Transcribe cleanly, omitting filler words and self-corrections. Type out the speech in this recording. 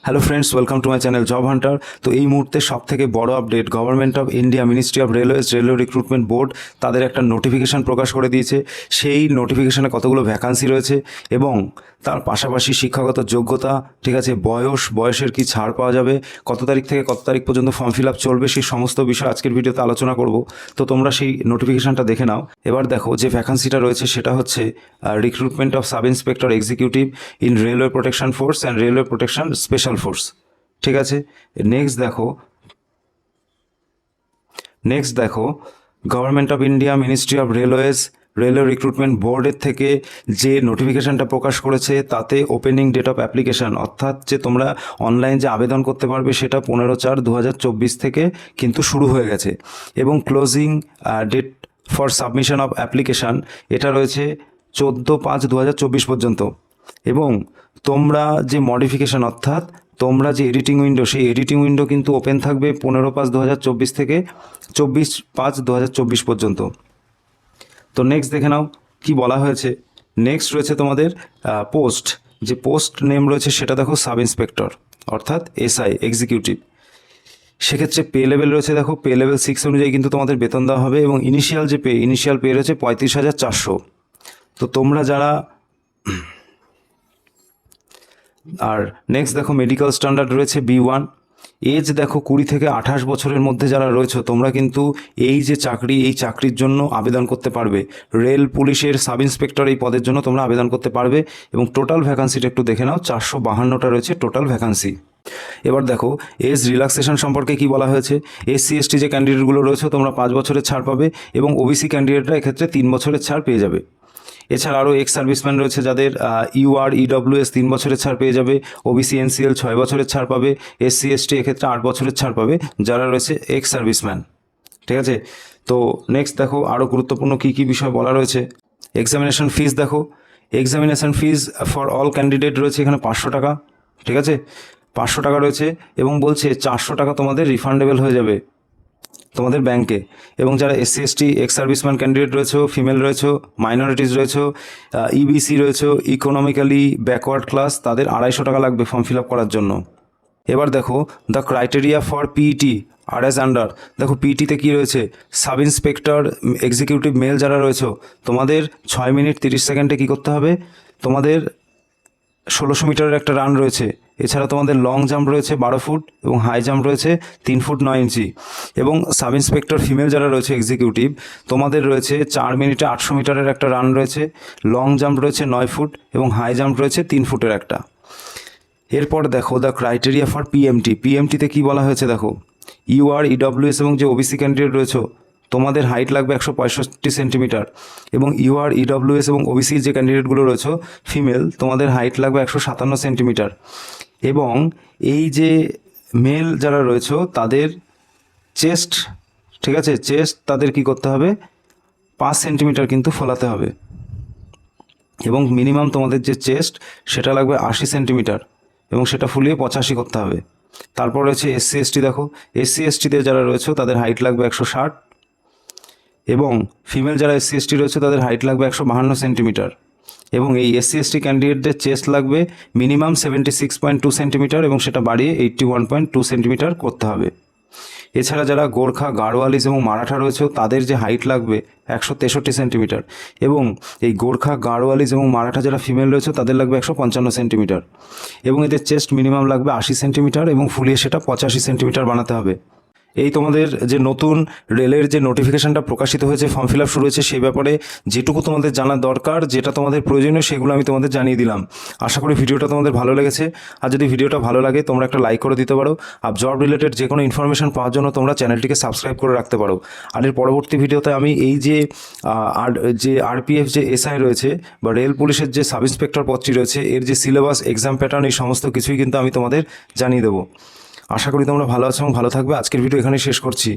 Hello friends, welcome to my channel job Hunter. তো এই মুহূর্তে সবথেকে বড় update, government of India ministry of railways railway recruitment board তাদের একটা নোটিফিকেশান প্রকাশ করে দিয়েছে। সেই নোটিফিকেশানে কতগুলো ভ্যাকান্সি রয়েছে এবং তার পাশাপাশি শিক্ষাগত যোগ্যতা, ঠিক আছে, বয়সের কি ছাড় পাওয়া যাবে, কত তারিখ থেকে কত তারিখ পর্যন্ত ফর্ম ফিল আপ চলবে, সেই সমস্ত বিষয় আজকের ভিডিওতে আলোচনা করব। তো তোমরা সেই নোটিফিকেশানটা দেখে নাও। এবার দেখো যে ভ্যাকান্সিটা রয়েছে সেটা হচ্ছে recruitment of sub inspector executive in railway protection force and railway protection special force. ঠিক আছে, নেক্সট দেখো government of India ministry of railways railway recruitment বোর্ডের থেকে যে নোটিফিকেশানটা প্রকাশ করেছে তাতে ওপেনিং ডেট অফ অ্যাপ্লিকেশান, অর্থাৎ যে তোমরা অনলাইন যে আবেদন করতে পারবে সেটা 15/4/2024 থেকে কিন্তু শুরু হয়ে গেছে এবং closing date for submission of application এটা রয়েছে 14/5/2024 পর্যন্ত। এবং তোমরা যে মডিফিকেশান, অর্থাৎ তোমরা যে এডিটিং উইন্ডো, সেই এডিটিং উইন্ডো কিন্তু ওপেন থাকবে 15/5/2024 থেকে 24/5/2024 পর্যন্ত। তো নেক্সট দেখে নাও কি বলা হয়েছে। নেক্সট রয়েছে তোমাদের পোস্ট, যে পোস্ট নেম রয়েছে সেটা দেখো সাব ইন্সপেক্টর, অর্থাৎ এসআই এক্সিকিউটিভ। সেক্ষেত্রে পে লেভেল রয়েছে, দেখো পে লেভেল 6 অনুযায়ী কিন্তু তোমাদের বেতন দেওয়া হবে এবং ইনিশিয়াল পে রয়েছে 35,400। তো তোমরা যারা আর নেক্সট দেখো মেডিকেল স্ট্যান্ডার্ড রয়েছে B1। এজ দেখো 20 থেকে 28 বছরের মধ্যে যারা রয়েছে তোমরা কিন্তু এই যে চাকরি, এই চাকরির জন্য আবেদন করতে পারবে। রেল পুলিশের সাব ইন্সপেক্টর এই পদের জন্য তোমরা আবেদন করতে পারবে এবং টোটাল ভ্যাকান্সিটা একটু দেখে নাও, 452টা রয়েছে টোটাল ভ্যাকান্সি। এবার দেখো এজ রিল্যাক্সেশন সম্পর্কে কি বলা হয়েছে। SC/ST যে ক্যান্ডিডেটগুলো রয়েছে তোমরা 5 বছরের ছাড় পাবে এবং OBC ক্যান্ডিডেটরা এক্ষেত্রে 3 বছরের ছাড় পেয়ে যাবে। এছাড়া আরও এক্স সার্ভিসম্যান রয়েছে যাদের UR EWS 3 বছরের ছাড় পেয়ে যাবে, OBC NCL 6 বছরের ছাড় পাবে, SC/ST এক্ষেত্রে 8 বছরের ছাড় পাবে যারা রয়েছে এক্স সার্ভিসম্যান। ঠিক আছে, তো নেক্সট দেখো আরও গুরুত্বপূর্ণ কী কী বিষয় বলা রয়েছে। এক্সামিনেশন ফিস দেখো, examination fees for all candidate রয়েছে এখানে 500 টাকা। ঠিক আছে, 500 টাকা রয়েছে এবং বলছে 400 টাকা তোমাদের রিফান্ডেবল হয়ে যাবে তোমাদের ব্যাংকে। এবং যারা SC/ST এক্স সার্ভিসম্যান ক্যান্ডিডেট রয়েছে, ফিমেল রয়েছে, মাইনরিটিস রয়েছে, EBC রয়েছে, ইকোনমিক্যালি ব্যাকওয়ার্ড ক্লাস, তাদের 250 টাকা লাগবে ফর্ম ফিল আপ করার জন্য। এবার দেখো দ্য ক্রাইটেরিয়া ফর PET আর অ্যাজ আন্ডার। দেখো PET-তে কী রয়েছে, সাব ইন্সপেক্টর এক্সিকিউটিভ মেল যারা রয়েছে তোমাদের 6 মিনিট 30 সেকেন্ডে কী করতে হবে, তোমাদের 1600 মিটারের একটা রান রয়েছে। এছাড়া তোমাদের লং জাম্প রয়েছে 12 ফুট এবং হাই জাম্প রয়েছে 3 ফুট 9 ইঞ্চি। এবং সাব ইন্সপেক্টর ফিমেল যারা রয়েছে এক্সিকিউটিভ তোমাদের রয়েছে 4 মিনিটে 800 মিটারের একটা রান রয়েছে, লং জাম্প রয়েছে 9 ফুট এবং হাই জাম্প রয়েছে 3 ফুটের একটা। এরপর দেখো দ্য ক্রাইটেরিয়া ফর PMT-তে কী বলা হয়েছে দেখো, UR EWS এবং যে OBC ক্যান্ডিডেট রয়েছে তোমাদের হাইট লাগবে 165 সেন্টিমিটার এবং UR EWS এবং OBC যে ক্যান্ডিডেটগুলো রয়েছে ফিমেল তোমাদের হাইট লাগবে 157 সেন্টিমিটার। এবং এই যে মেল যারা রয়েছে তাদের চেস্ট, ঠিক আছে, চেস্ট তাদের কি করতে হবে 5 সেন্টিমিটার কিন্তু ফোলাতে হবে এবং মিনিমাম তোমাদের যে চেস্ট সেটা লাগবে 80 সেন্টিমিটার এবং সেটা ফুলিয়ে 85 করতে হবে। তারপর রয়েছে SC/ST। দেখো SC/STতে যারা রয়েছে তাদের হাইট লাগবে 160 এবং ফিমেল যারা SC/ST রয়েছে তাদের হাইট লাগবে 152 সেন্টিমিটার এবং এই SC/ST ক্যান্ডিডেটদের চেস্ট লাগবে মিনিমাম 76.2 সেন্টিমিটার এবং সেটা বাড়িয়ে 81.2 সেন্টিমিটার করতে হবে। এছাড়া যারা গোর্খা, গাড়োয়ালিস এবং মারাঠা রয়েছে তাদের যে হাইট লাগবে 163 সেন্টিমিটার এবং এই গোর্খা, গাড়োয়ালিস এবং মারাঠা যারা ফিমেল রয়েছে তাদের লাগবে 155 সেন্টিমিটার এবং এদের চেস্ট মিনিমাম লাগবে 80 সেন্টিমিটার এবং ফুলিয়ে সেটা 85 সেন্টিমিটার বানাতে হবে। এই তোমাদের যে নতুন রেলের যে নোটিফিকেশানটা প্রকাশিত হয়েছে, ফর্ম ফিল আপ শুরু হয়েছে, সেই ব্যাপারে যেটুকু তোমাদের জানার দরকার, যেটা তোমাদের প্রয়োজনীয় সেগুলো আমি তোমাদের জানিয়ে দিলাম। আশা করি ভিডিওটা তোমাদের ভালো লেগেছে। আর যদি ভিডিওটা ভালো লাগে তোমরা একটা লাইক করে দিতে পারো। আর জব রিলেটেড যে কোনো ইনফরমেশন পাওয়ার জন্য তোমরা চ্যানেলটিকে সাবস্ক্রাইব করে রাখতে পারো। আর এর পরবর্তী ভিডিওতে আমি এই যে RPF যে SI রয়েছে বা রেল পুলিশের যে সাব ইন্সপেক্টর পদটি রয়েছে এর যে সিলেবাস, এক্সাম প্যাটার্ন, এই সমস্ত কিছুই কিন্তু আমি তোমাদের জানিয়ে দেবো। আশা করি তোমরা ভালো আছো এবং ভালো থাকবে। আজকের ভিডিও এখানেই শেষ করছি।